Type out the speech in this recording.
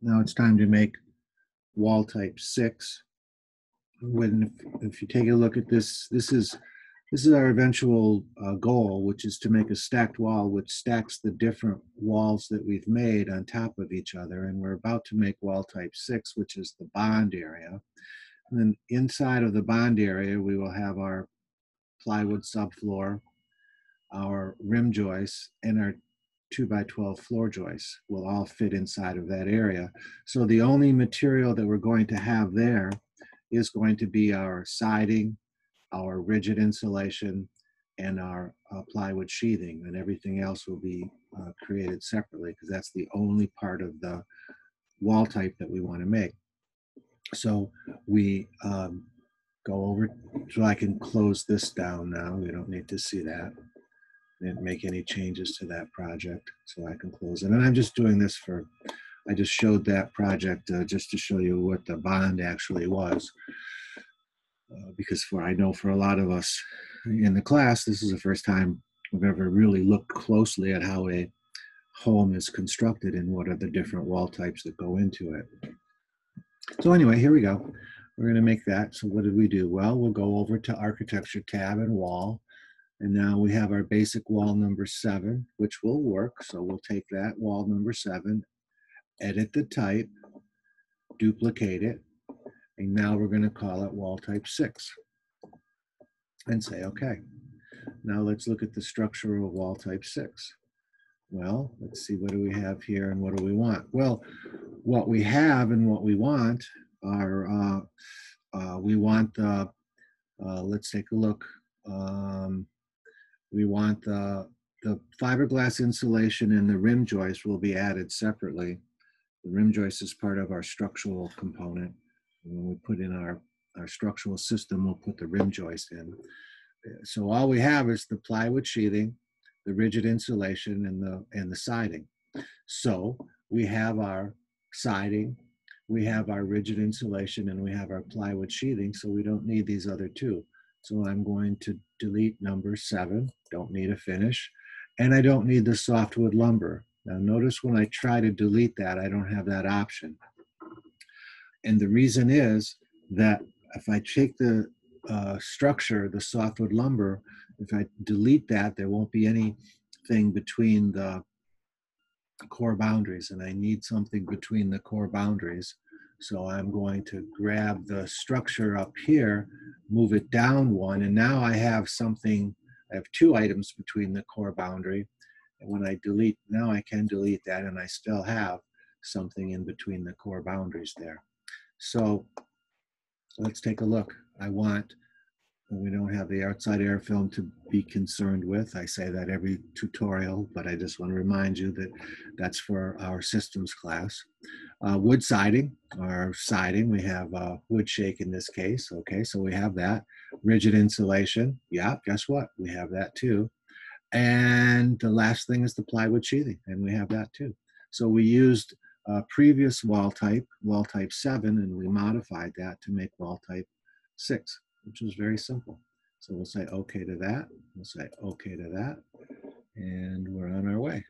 Now it's time to make wall type 6. If you take a look at this, this is our eventual goal, which is to make a stacked wall which stacks the different walls that we've made on top of each other. And we're about to make wall type 6, which is the bond area. And then inside of the bond area, we will have our plywood subfloor, our rim joists, and our 2x12 floor joists will all fit inside of that area. So the only material that we're going to have there is going to be our siding, our rigid insulation, and our plywood sheathing, and everything else will be created separately because that's the only part of the wall type that we want to make. So we go over, so I can close this down now. We don't need to see that. Didn't make any changes to that project, so I can close it. And I'm just doing this for, I just showed that project just to show you what the bond actually was. Because I know for a lot of us in the class, this is the first time we've ever really looked closely at how a home is constructed and what are the different wall types that go into it. So anyway, here we go. We're going to make that. So what did we do? Well, we'll go over to Architecture tab and Wall. And now we have our basic wall number 7, which will work. So we'll take that wall number 7, edit the type, duplicate it, and now we're going to call it wall type 6 and say OK. Now let's look at the structure of wall type 6. Well, let's see, what do we have here and what do we want? Well, what we have and what we want are, we want the, let's take a look. We want the fiberglass insulation and the rim joist will be added separately. The rim joist is part of our structural component. When we put in our structural system, we'll put the rim joist in. So all we have is the plywood sheathing, the rigid insulation, and the siding. So we have our siding, we have our rigid insulation, and we have our plywood sheathing, so we don't need these other two. So I'm going to delete number 7, don't need a finish, and I don't need the softwood lumber. Now notice when I try to delete that, I don't have that option. And the reason is that if I take the structure, the softwood lumber, if I delete that, there won't be anything between the core boundaries, and I need something between the core boundaries. So I'm going to grab the structure up here, move it down 1, and now I have something, I have 2 items between the core boundary. And when I delete, now I can delete that and I still have something in between the core boundaries there. So let's take a look. We don't have the outside air film to be concerned with. I say that every tutorial, but I just want to remind you that that's for our systems class. Wood siding, our siding, we have wood shake in this case. Okay, so we have that. Rigid insulation, yeah, guess what? We have that too. And the last thing is the plywood sheathing, and we have that too. So we used previous wall type 7, and we modified that to make wall type 6, which is very simple. So we'll say OK to that. We'll say OK to that. And we're on our way.